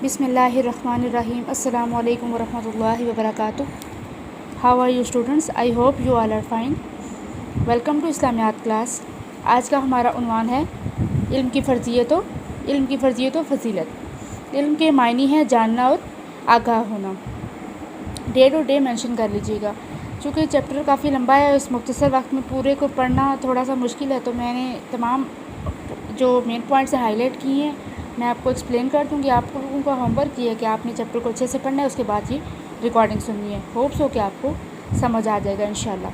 بسم اللہ الرحمن الرحیم. السلام علیکم ورحمۃ اللہ وبرکاتہ. How are you students? I hope you all are fine. Welcome to Islamiat class. آج کا ہمارا عنوان ہے علم کی فرضیت و فضیلت. علم کے معنی ہیں جاننا اور آگاہ ہونا. ڈیٹ اور ڈے مینشن کر لیجیے گا. چونکہ چیپٹر کافی لمبا ہے، اس مختصر وقت میں پورے کو پڑھنا تھوڑا سا مشکل ہے، تو میں نے تمام جو مین پوائنٹس ہائی لائٹ کی ہیں میں آپ کو ایکسپلین کر دوں گی. آپ لوگوں کا ہوم ورک یہ ہے کہ آپ نے چیپٹر کو اچھے سے پڑھنا ہے، اس کے بعد یہ ریکارڈنگ سننی ہے. ہوپس ہو کہ آپ کو سمجھ آ جائے گا انشاءاللہ.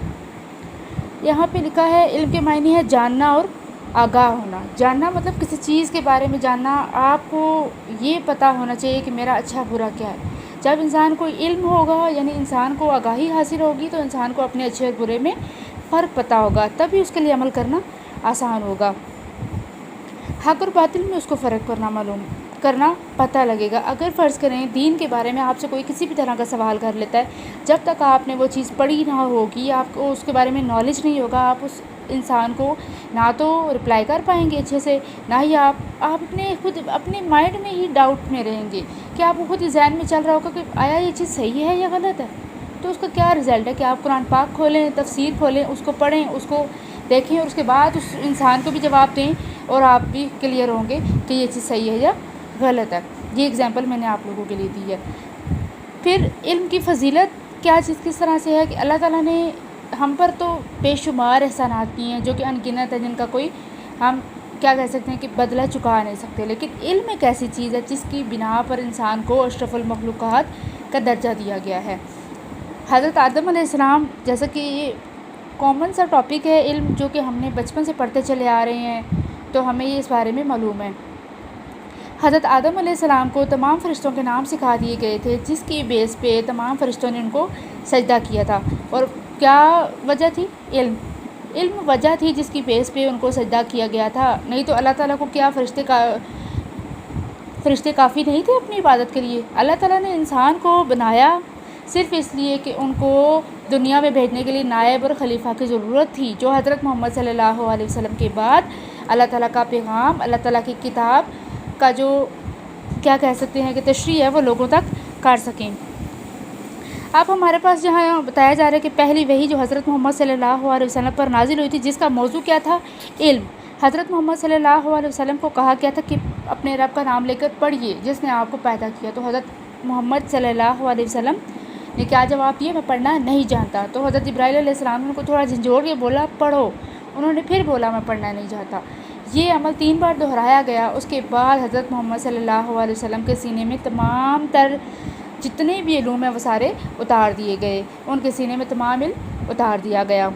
یہاں پہ لکھا ہے علم کے معنی ہے جاننا اور آگاہ ہونا. جاننا مطلب کسی چیز کے بارے میں جاننا. آپ کو یہ پتہ ہونا چاہیے کہ میرا اچھا برا کیا ہے. جب انسان کو علم ہوگا، یعنی انسان کو آگاہی حاصل ہوگی، تو انسان کو اپنے اچھے اور برے میں فرق پتہ ہوگا، تبھی اس کے لیے عمل کرنا آسان ہوگا. حق اور باطل میں اس کو فرق کرنا پتہ لگے گا. اگر فرض کریں دین کے بارے میں آپ سے کوئی کسی بھی طرح کا سوال کر لیتا ہے، جب تک آپ نے وہ چیز پڑھی نہ ہوگی، آپ کو اس کے بارے میں نالج نہیں ہوگا، آپ اس انسان کو نہ تو رپلائی کر پائیں گے اچھے سے، نہ ہی آپ اپنے مائنڈ میں ہی ڈاؤٹ میں رہیں گے کہ آپ کو خود ہی ذہن میں چل رہا ہوگا کہ آیا یہ چیز صحیح ہے یا غلط ہے. تو اس کا کیا رزلٹ ہے کہ آپ قرآن پاک کھولیں، تفسیر کھولیں، اس کو پڑھیں، اس کو دیکھیں، اور اس کے بعد اس انسان کو بھی جواب دیں، اور آپ بھی کلیئر ہوں گے کہ یہ چیز صحیح ہے یا غلط ہے. یہ ایگزامپل میں نے آپ لوگوں کے لیے دی ہے. پھر علم کی فضیلت کیا چیز کس طرح سے ہے کہ اللہ تعالیٰ نے ہم پر تو بے شمار احسانات کیے ہیں جو کہ ان گنت ہے، جن کا کوئی ہم کیا کہہ سکتے ہیں کہ بدلہ چکا نہیں سکتے. لیکن علم ایک ایسی چیز ہے جس کی بنا پر انسان کو اشرف المخلوقات کا درجہ دیا گیا ہے. حضرت آدم علیہ السلام، جیسا کہ یہ کامن سا ٹاپک ہے علم، جو کہ ہم نے بچپن سے پڑھتے چلے آ رہے ہیں، تو ہمیں یہ اس بارے میں معلوم ہے. حضرت آدم علیہ السلام کو تمام فرشتوں کے نام سکھا دیے گئے تھے، جس کی بیس پہ تمام فرشتوں نے ان کو سجدہ کیا تھا. اور کیا وجہ تھی؟ علم وجہ تھی جس کی بیس پہ ان کو سجدہ کیا گیا تھا. نہیں تو اللہ تعالیٰ کو کیا فرشتے کافی نہیں تھے اپنی عبادت کے لیے؟ اللہ تعالیٰ نے انسان کو بنایا صرف اس لیے کہ ان کو دنیا میں بھیجنے کے لیے نائب اور خلیفہ کی ضرورت تھی، جو حضرت محمد صلی اللہ علیہ وسلم کے بعد اللہ تعالیٰ کا پیغام، اللہ تعالیٰ کی کتاب کا جو کیا کہہ سکتے ہیں کہ تشریح ہے، وہ لوگوں تک کر سکیں. اب ہمارے پاس جہاں بتایا جا رہا ہے کہ پہلی وحی جو حضرت محمد صلی اللہ علیہ وسلم پر نازل ہوئی تھی، جس کا موضوع کیا تھا؟ علم. حضرت محمد صلی اللہ علیہ وسلم کو کہا گیا تھا کہ اپنے رب کا نام لے کر پڑھیے جس نے آپ کو پیدا کیا. تو حضرت محمد صلی اللہ علیہ وسلم نے کیا جواب دیا؟ میں پڑھنا نہیں جانتا. تو حضرت جبرائیل علیہ السلام نے ان کو تھوڑا جھنجھوڑ کے بولا پڑھو. انہوں نے پھر بولا میں پڑھنا نہیں چاہتا. یہ عمل 3 بار دہرایا گیا. اس کے بعد حضرت محمد صلی اللہ علیہ وسلم کے سینے میں تمام تر جتنے بھی علوم ہیں وہ سارے اتار دیے گئے. ان کے سینے میں تمام علم اتار دیا گیا.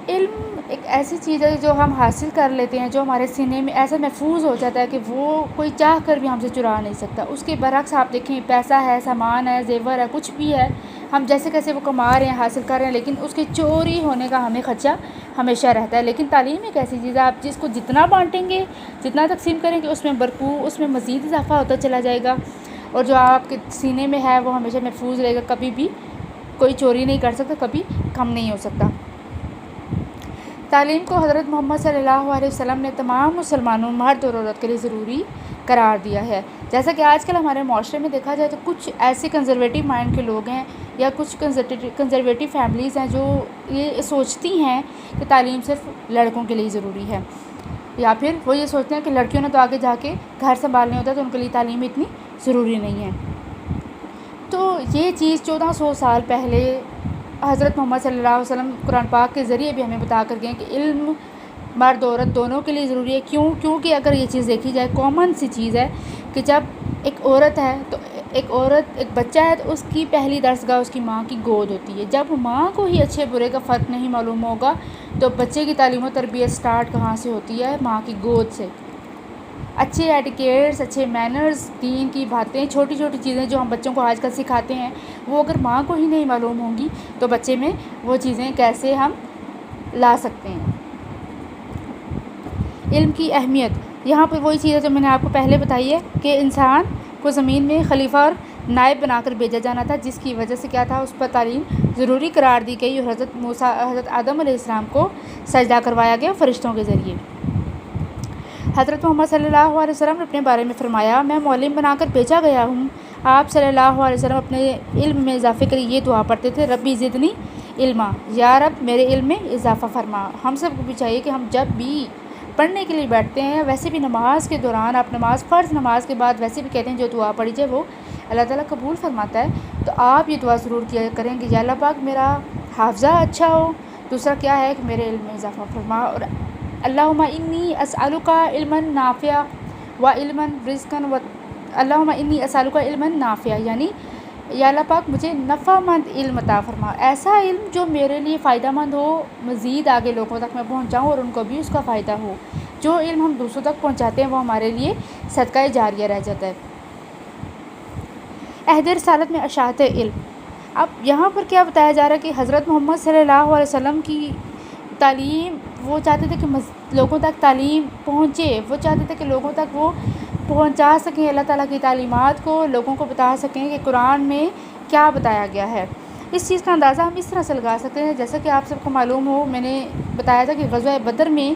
علم ایک ایسی چیز ہے جو ہم حاصل کر لیتے ہیں، جو ہمارے سینے میں ایسا محفوظ ہو جاتا ہے کہ وہ کوئی چاہ کر بھی ہم سے چرا نہیں سکتا. اس کے برعکس آپ دیکھیں، پیسہ ہے، سامان ہے، زیور ہے، کچھ بھی ہے، ہم جیسے کیسے وہ کما رہے ہیں، حاصل کر رہے ہیں، لیکن اس کے چوری ہونے کا ہمیں خدشہ ہمیشہ رہتا ہے. لیکن تعلیم ایک ایسی چیز ہے، آپ جس کو جتنا بانٹیں گے، جتنا تقسیم کریں گے، اس میں برکو، اس میں مزید اضافہ ہوتا چلا جائے گا. اور جو آپ کے سینے میں ہے وہ ہمیشہ محفوظ رہے گا، کبھی بھی کوئی چوری نہیں کر سکتا، کبھی کم نہیں ہو سکتا. تعلیم کو حضرت محمد صلی اللہ علیہ وسلم نے تمام مسلمانوں، مرد اور عورت کے لیے ضروری قرار دیا ہے. جیسا کہ آج کل ہمارے معاشرے میں دیکھا جائے تو کچھ ایسے کنزرویٹو مائنڈ کے لوگ ہیں، یا کچھ کنزرویٹو فیملیز ہیں جو یہ سوچتی ہیں کہ تعلیم صرف لڑکوں کے لیے ضروری ہے، یا پھر وہ یہ سوچتے ہیں کہ لڑکیوں نے تو آگے جا کے گھر سنبھالنے ہوتا ہے، تو ان کے لیے تعلیم اتنی ضروری نہیں ہے. تو یہ چیز 1400 سال پہلے حضرت محمد صلی اللہ علیہ وسلم قرآن پاک کے ذریعے بھی ہمیں بتا کر گئے کہ علم مرد عورت دونوں کے لیے ضروری ہے. کیونکہ اگر یہ چیز دیکھی جائے، کامن سی چیز ہے کہ جب ایک عورت ہے تو ایک بچہ ہے، تو اس کی پہلی درسگاہ اس کی ماں کی گود ہوتی ہے. جب ماں کو ہی اچھے برے کا فرق نہیں معلوم ہوگا، تو بچے کی تعلیم و تربیت سٹارٹ کہاں سے ہوتی ہے؟ ماں کی گود سے. اچھے ایٹیکیٹس، اچھے مینرز، دین کی باتیں، چھوٹی چھوٹی چیزیں جو ہم بچوں کو آج کل سکھاتے ہیں، وہ اگر ماں کو ہی نہیں معلوم ہوں گی تو بچے میں وہ چیزیں کیسے ہم لا سکتے ہیں؟ علم کی اہمیت یہاں پہ وہی چیز ہے جو میں نے آپ کو پہلے بتائی ہے کہ انسان کو زمین میں خلیفہ اور نائب بنا کر بھیجا جانا تھا، جس کی وجہ سے کیا تھا؟ اس پر تعلیم ضروری قرار دی گئی، اور حضرت آدم علیہ السلام کو سجدہ کروایا گیا فرشتوں کے ذریعے. حضرت محمد صلی اللہ علیہ وسلم نے اپنے بارے میں فرمایا، میں معلم بنا کر بھیجا گیا ہوں۔ آپ صلی اللہ علیہ وسلم اپنے علم میں اضافے کے لیے یہ دعا پڑھتے تھے، ربی زدنی علما، یا رب میرے علم میں اضافہ فرما۔ ہم سب کو بھی چاہیے کہ ہم جب بھی پڑھنے کے لیے بیٹھتے ہیں، ویسے بھی نماز کے دوران، آپ نماز فرض نماز کے بعد ویسے بھی کہتے ہیں جو دعا پڑھی جائے وہ اللہ تعالیٰ قبول فرماتا ہے، تو آپ یہ دعا ضرور کیا کریں کہ یا اللہ پاک میرا حافظہ اچھا ہو، دوسرا کیا ہے کہ میرے علم میں اضافہ فرما، اور اللہم انی اسألک علما نافعا و علما رزقا و اللہم انی اسألک علما نافعا، یعنی یا اللہ پاک مجھے نفع مند علم عطا فرما، ایسا علم جو میرے لیے فائدہ مند ہو، مزید آگے لوگوں تک میں پہنچاؤں اور ان کو بھی اس کا فائدہ ہو۔ جو علم ہم دوسروں تک پہنچاتے ہیں وہ ہمارے لیے صدقہ جاریہ رہ جاتا ہے۔ عہد رسالت میں اشاعت علم۔ اب یہاں پر کیا بتایا جا رہا ہے کہ حضرت محمد صلی اللہ علیہ وسلم کی تعلیم، وہ چاہتے تھے کہ لوگوں تک تعلیم پہنچے، وہ چاہتے تھے کہ لوگوں تک وہ پہنچا سکیں اللہ تعالیٰ کی تعلیمات کو، لوگوں کو بتا سکیں کہ قرآن میں کیا بتایا گیا ہے۔ اس چیز کا اندازہ ہم اس طرح سے لگا سکتے ہیں، جیسا کہ آپ سب کو معلوم ہو، میں نے بتایا تھا کہ غزوہ بدر میں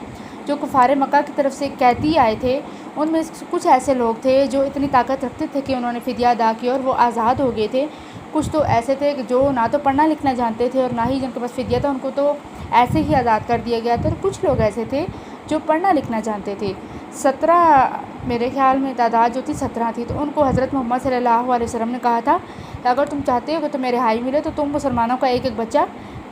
جو کفار مکہ کی طرف سے قیدی آئے تھے، ان میں کچھ ایسے لوگ تھے جو اتنی طاقت رکھتے تھے کہ انہوں نے فدیہ ادا کیا اور وہ آزاد ہو گئے تھے۔ کچھ تو ایسے تھے کہ جو نہ تو پڑھنا لکھنا جانتے تھے اور نہ ہی جن کے پاس فدیہ تھا، ان کو تو ایسے ہی آزاد کر دیا گیا تھا، اور کچھ لوگ ایسے تھے جو پڑھنا لکھنا جانتے تھے۔ 17 میرے خیال میں تعداد جو تھی 17 تھی، تو ان کو حضرت محمد صلی اللہ علیہ وسلم نے کہا تھا کہ اگر تم چاہتے ہو کہ تمہیں رہائی ملے تو تم مسلمانوں کا ایک ایک بچہ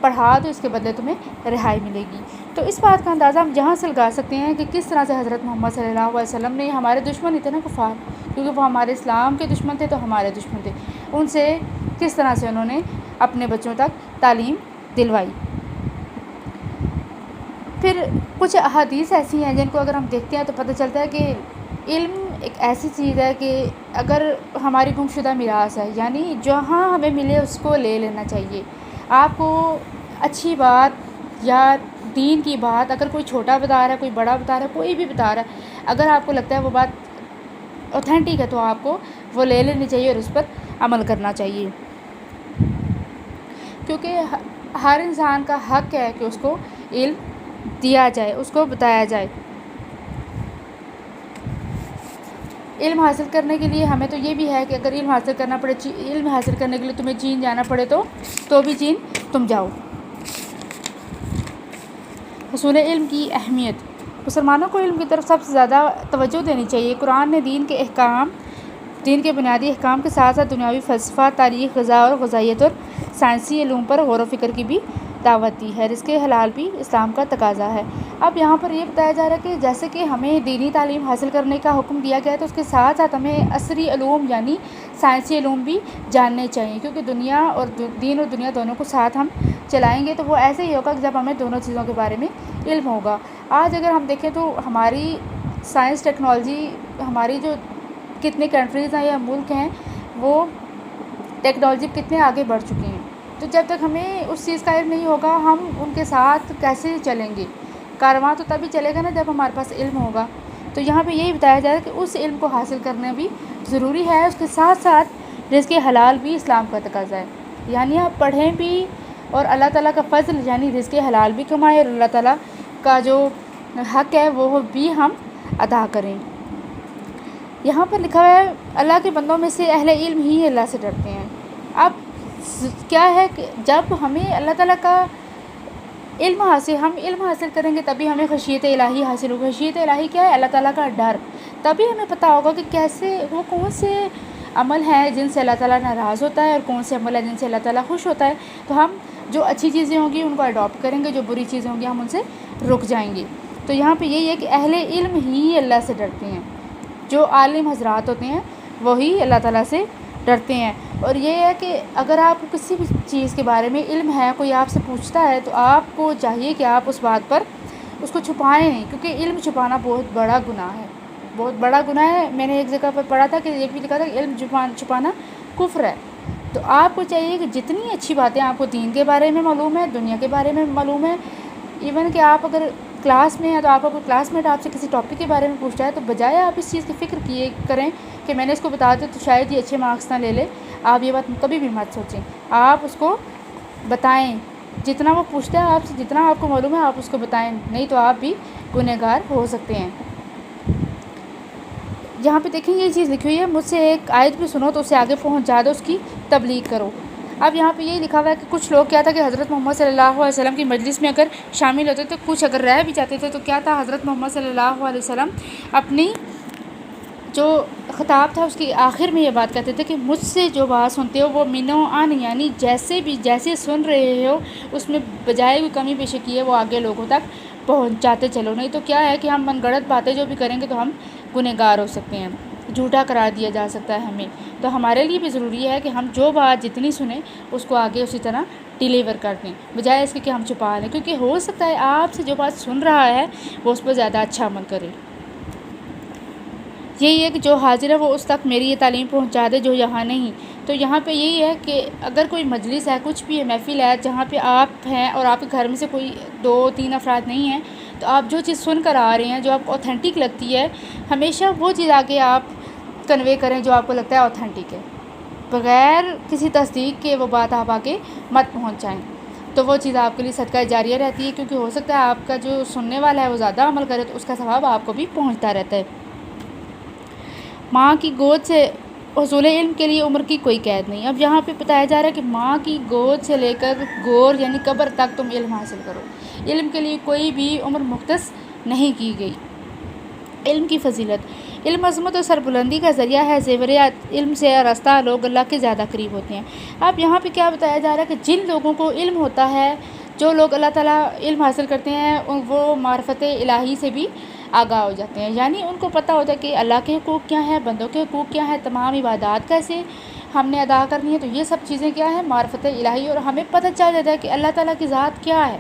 پڑھا دو، اس کے بدلے تمہیں رہائی ملے گی۔ تو اس بات کا اندازہ ہم جہاں سے لگا سکتے ہیں کہ کس طرح سے حضرت محمد صلی اللہ علیہ وسلم نے، ہمارے دشمن ہی تھے نا کفار، کیونکہ وہ ہمارے اسلام کے دشمن تھے تو ہمارے دشمن تھے، ان سے کس طرح سے انہوں نے اپنے بچوں تک تعلیم دلوائی۔ پھر کچھ احادیث ایسی ہیں جن کو اگر ہم دیکھتے ہیں تو پتہ چلتا ہے کہ علم ایک ایسی چیز ہے کہ اگر ہماری گمشدہ میراث ہے، یعنی جہاں ہمیں ملے اس کو لے لینا چاہیے۔ آپ کو اچھی بات یا دین کی بات اگر کوئی چھوٹا بتا رہا ہے، کوئی بڑا بتا رہا ہے، کوئی بھی بتا رہا ہے، اگر آپ کو لگتا ہے وہ بات اوتھینٹک ہے تو آپ کو وہ لے لینی چاہیے اور اس پر عمل کرنا چاہیے، کیونکہ ہر انسان کا حق ہے کہ اس کو علم دیا جائے، اس کو بتایا جائے۔ علم حاصل کرنے کے لیے ہمیں تو یہ بھی ہے کہ اگر علم حاصل کرنا پڑے، علم حاصل کرنے کے لیے تمہیں چین جانا پڑے تو بھی چین تم جاؤ۔ حصول علم کی اہمیت۔ مسلمانوں کو علم کی طرف سب سے زیادہ توجہ دینی چاہیے۔ قرآن نے دین کے بنیادی احکام کے ساتھ ساتھ دنیاوی فلسفہ، تاریخ، غذا اور غذائیت اور سائنسی علوم پر غور و فکر کی بھی دعوت دی ہے۔ رزق حلال بھی اسلام کا تقاضا ہے۔ اب یہاں پر یہ بتایا جا رہا ہے کہ جیسے کہ ہمیں دینی تعلیم حاصل کرنے کا حکم دیا گیا ہے، تو اس کے ساتھ ساتھ ہمیں عصری علوم یعنی سائنسی علوم بھی جاننے چاہیے، کیونکہ دین اور دنیا دونوں کو ساتھ ہم چلائیں گے تو وہ ایسے ہی ہوگا کہ جب ہمیں دونوں چیزوں کے بارے میں علم ہوگا۔ آج اگر ہم دیکھیں تو ہماری سائنس ٹیکنالوجی، ہماری جو کتنے کنٹریز ہیں یا ملک ہیں، وہ ٹیکنالوجی کتنے آگے بڑھ چکے ہیں، تو جب تک ہمیں اس چیز کا علم نہیں ہوگا ہم ان کے ساتھ کیسے چلیں گے؟ کارواں تو تبھی چلے گا نا جب ہمارے پاس علم ہوگا۔ تو یہاں پہ یہی بتایا جائے کہ اس علم کو حاصل کرنا بھی ضروری ہے، اس کے ساتھ ساتھ رزق حلال بھی اسلام کا تقاضا ہے، یعنی آپ پڑھیں بھی اور اللہ تعالیٰ کا فضل یعنی رزق حلال بھی کمائیں اور اللہ تعالیٰ کا جو حق ہے وہ بھی ہم ادا کریں۔ یہاں پر لکھا ہے اللہ کے بندوں میں سے اہل علم ہی اللہ سے ڈرتے ہیں۔ اب کیا ہے کہ جب ہمیں اللہ تعالیٰ کا ہم علم حاصل کریں گے تبھی ہمیں خشیت الہی حاصل ہوگی۔ خشیت الہی کیا ہے؟ اللہ تعالیٰ کا ڈر، تبھی ہمیں پتہ ہوگا کہ کیسے وہ کون سے عمل ہیں جن سے اللہ تعالیٰ ناراض ہوتا ہے اور کون سے عمل ہیں جن سے اللہ تعالیٰ خوش ہوتا ہے، تو ہم جو اچھی چیزیں ہوں گی ان کو اڈاپٹ کریں گے، جو بری چیزیں ہوں گی ہم ان سے رک جائیں گے۔ تو یہاں پہ یہی ہے کہ اہل علم ہی اللہ سے ڈرتے ہیں، جو عالم حضرات ہوتے ہیں وہی اللہ تعالیٰ سے ڈرتے ہیں۔ اور یہ ہے کہ اگر آپ کو کسی بھی چیز کے بارے میں علم ہے، کوئی آپ سے پوچھتا ہے تو آپ کو چاہیے کہ آپ اس بات پر اس کو چھپائیں نہیں، کیونکہ علم چھپانا بہت بڑا گناہ ہے، بہت بڑا گناہ ہے۔ میں نے ایک جگہ پر پڑھا تھا کہ یہ بھی لکھا تھا کہ علم چھپانا کفر ہے۔ تو آپ کو چاہیے کہ جتنی اچھی باتیں آپ کو دین کے بارے میں معلوم ہے، دنیا کے بارے میں معلوم ہے، ایون کہ آپ اگر کلاس میں ہیں تو آپ کو کلاس میٹ آپ سے کسی ٹاپک کے بارے میں پوچھتا ہے تو بجائے آپ اس چیز کی فکر کریں کہ میں نے اس کو بتا دیا تو شاید یہ اچھے مارکس نہ لے لے، آپ یہ بات کبھی بھی مت سوچیں۔ آپ اس کو بتائیں، جتنا وہ پوچھتا ہے آپ سے، جتنا آپ کو معلوم ہے آپ اس کو بتائیں، نہیں تو آپ بھی گنہگار ہو سکتے ہیں۔ یہاں پہ دیکھیں یہ چیز لکھی ہوئی ہے، مجھ سے ایک آیت بھی سنو تو اسے آگے پہنچا دو، اس کی تبلیغ کرو۔ اب یہاں پہ یہ لکھا ہوا ہے کہ کچھ لوگ کیا تھا کہ حضرت محمد صلی اللہ علیہ وسلم کی مجلس میں اگر شامل ہوتے تو کچھ اگر رہ بھی جاتے تھے تو کیا تھا، حضرت محمد صلی اللہ علیہ وسلم اپنی جو خطاب تھا اس کی آخر میں یہ بات کہتے تھے کہ مجھ سے جو بات سنتے ہو وہ منو ان، یعنی جیسے سن رہے ہو اس میں بجائے کوئی کمی بیشی کی ہے وہ آگے لوگوں تک پہنچاتے چلو، نہیں تو کیا ہے کہ ہم من گڑت باتیں جو بھی کریں گے تو ہم گنہگار ہو سکتے ہیں، جھوٹا قرار دیا جا سکتا ہے ہمیں۔ تو ہمارے لیے بھی ضروری ہے کہ ہم جو بات جتنی سنیں اس کو آگے اسی طرح ڈیلیور کر دیں، بجائے اس کے کہ ہم چھپا لیں، کیونکہ ہو سکتا ہے آپ سے جو بات سن رہا ہے وہ اس پر زیادہ اچھا عمل کرے۔ یہی ہے کہ جو حاضر ہے وہ اس تک میری یہ تعلیم پہنچا دے جو یہاں نہیں۔ تو یہاں پہ یہی ہے کہ اگر کوئی مجلس ہے، کچھ بھی ہے، محفل ہے جہاں پہ آپ ہیں اور آپ کے گھر میں سے کوئی 2-3 افراد نہیں ہیں، تو آپ جو چیز سن کر آ رہے ہیں جو آپ کو اوتھینٹک لگتی ہے ہمیشہ وہ چیز آگے آپ کنوے کریں جو آپ کو لگتا ہے اوتھینٹک ہے، بغیر کسی تصدیق کے وہ بات آپ آگے مت پہنچائیں، تو وہ چیز آپ کے لیے صدقہ جاریہ رہتی ہے، کیونکہ ہو سکتا ہے آپ کا جو سننے والا ہے وہ زیادہ عمل کرے تو اس کا ثواب آپ کو بھی پہنچتا رہتا ہے۔ ماں کی گود سے حصول علم کے لیے عمر کی کوئی قید نہیں۔ اب یہاں پہ بتایا جا رہا ہے کہ ماں کی گود سے لے کر گور یعنی قبر تک تم علم حاصل کرو، علم کے لیے کوئی بھی عمر مختص نہیں کی گئی۔ علم کی فضیلت، علم عظمت اور سربلندی کا ذریعہ ہے، زیور علم سے آراستہ لوگ اللہ کے زیادہ قریب ہوتے ہیں۔ اب یہاں پہ کیا بتایا جا رہا ہے کہ جن لوگوں کو علم ہوتا ہے، جو لوگ اللہ تعالیٰ علم حاصل کرتے ہیں وہ معرفت الہی سے بھی آگاہ ہو جاتے ہیں، یعنی ان کو پتہ ہوتا ہے کہ اللہ کے حقوق کیا ہیں، بندوں کے حقوق کیا ہیں، تمام عبادات کیسے ہم نے ادا کرنی ہے، تو یہ سب چیزیں کیا ہیں، معرفت الہی، اور ہمیں پتہ چل جاتا ہے کہ اللہ تعالیٰ کی ذات کیا ہے۔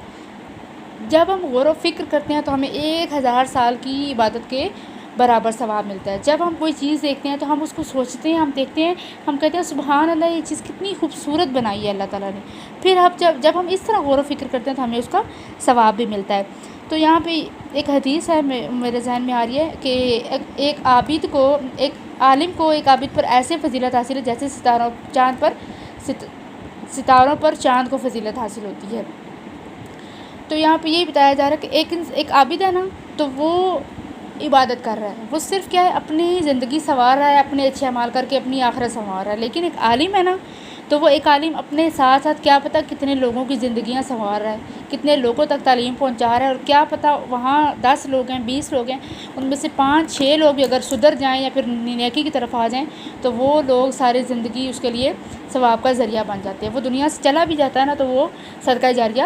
جب ہم غور و فکر کرتے ہیں تو ہمیں 1000 سال کی عبادت کے برابر ثواب ملتا ہے۔ جب ہم کوئی چیز دیکھتے ہیں تو ہم اس کو سوچتے ہیں، ہم دیکھتے ہیں، ہم کہتے ہیں سبحان اللہ، یہ چیز کتنی خوبصورت بنائی ہے اللہ تعالیٰ نے، پھر جب ہم اس طرح غور و فکر کرتے ہیں تو ہمیں اس کا ثواب بھی ملتا ہے۔ تو یہاں پہ ایک حدیث ہے میرے ذہن میں آ رہی ہے کہ ایک عالم کو ایک عابد پر ایسے فضیلت حاصل ہے جیسے ستاروں پر چاند کو فضیلت حاصل ہوتی ہے۔ تو یہاں پہ یہی بتایا جا رہا ہے کہ ایک عابد ہے نا، تو وہ عبادت کر رہا ہے، وہ صرف کیا ہے اپنی زندگی سنوار رہا ہے، اپنے اچھے اعمال کر کے اپنی آخرت سنوار رہا ہے، لیکن ایک عالم ہے نا، تو وہ ایک عالم اپنے ساتھ ساتھ کیا پتہ کتنے لوگوں کی زندگیاں سنوار رہا ہے، کتنے لوگوں تک تعلیم پہنچا رہا ہے، اور کیا پتہ وہاں 10 لوگ ہیں، 20 لوگ ہیں، ان میں سے 5-6 لوگ بھی اگر سدھر جائیں یا پھر نیکی کی طرف آ جائیں تو وہ لوگ ساری زندگی اس کے لیے ثواب کا ذریعہ بن جاتے ہیں، وہ دنیا سے چلا بھی جاتا ہے نا تو وہ صدقہ جاریہ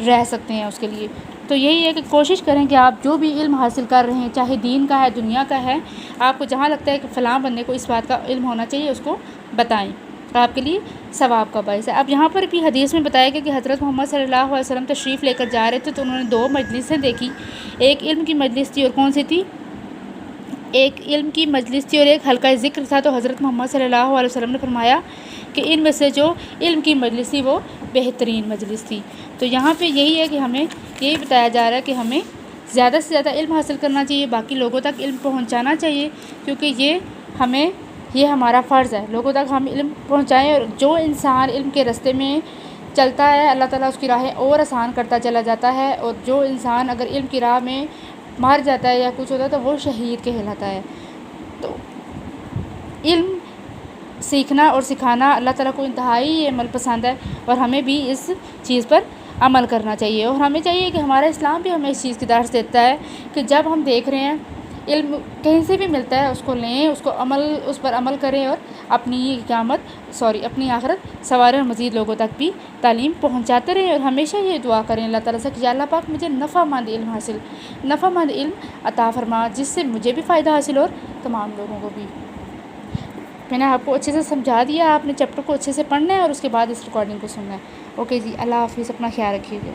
رہ سکتے ہیں اس کے لیے۔ تو یہی ہے کہ کوشش کریں کہ آپ جو بھی علم حاصل کر رہے ہیں، چاہے دین کا ہے، دنیا کا ہے، آپ کو جہاں لگتا ہے کہ فلاں بندے کو اس بات کا علم ہونا چاہیے اس کو بتائیں، آپ کے لیے ثواب کا باعث ہے۔ اب یہاں پر بھی حدیث میں بتایا گیا کہ حضرت محمد صلی اللہ علیہ وسلم تشریف لے کر جا رہے تھے تو انہوں نے 2 مجلسیں دیکھی، ایک علم کی مجلس تھی اور کون سی تھی، ایک علم کی مجلس تھی اور ایک حلقہ ذکر تھا، تو حضرت محمد صلی اللہ علیہ وسلم نے فرمایا کہ ان میں سے جو علم کی مجلس تھی وہ بہترین مجلس تھی۔ تو یہاں پہ یہی ہے کہ ہمیں یہی بتایا جا رہا ہے کہ ہمیں زیادہ سے زیادہ علم حاصل کرنا چاہیے، باقی لوگوں تک علم پہنچانا چاہیے، کیونکہ یہ ہمارا فرض ہے، لوگوں تک ہم علم پہنچائیں، اور جو انسان علم کے راستے میں چلتا ہے اللہ تعالیٰ اس کی راہیں اور آسان کرتا چلا جاتا ہے، اور جو انسان اگر علم کی راہ میں مر جاتا ہے یا کچھ ہوتا ہے تو وہ شہید کہلاتا ہے۔ تو علم سیکھنا اور سکھانا اللہ تعالیٰ کو انتہائی عمل پسند ہے، اور ہمیں بھی اس چیز پر عمل کرنا چاہیے، اور ہمیں چاہیے کہ ہمارا اسلام بھی ہمیں اس چیز کی درس دیتا ہے کہ جب ہم دیکھ رہے ہیں علم کہیں سے بھی ملتا ہے اس کو لیں، اس پر عمل کریں، اور اپنی آخرت سنواریں، اور مزید لوگوں تک بھی تعلیم پہنچاتے رہیں، اور ہمیشہ یہ دعا کریں اللہ تعالیٰ سے کہ یا اللہ پاک مجھے نفع مند علم عطا فرما، جس سے مجھے بھی فائدہ حاصل اور تمام لوگوں کو بھی۔ میں نے آپ کو اچھے سے سمجھا دیا، آپ نے چیپٹر کو اچھے سے پڑھنا ہے اور اس کے بعد اس ریکارڈنگ کو سننا ہے۔ اوکے جی، اللہ حافظ، اپنا خیال رکھیے گا۔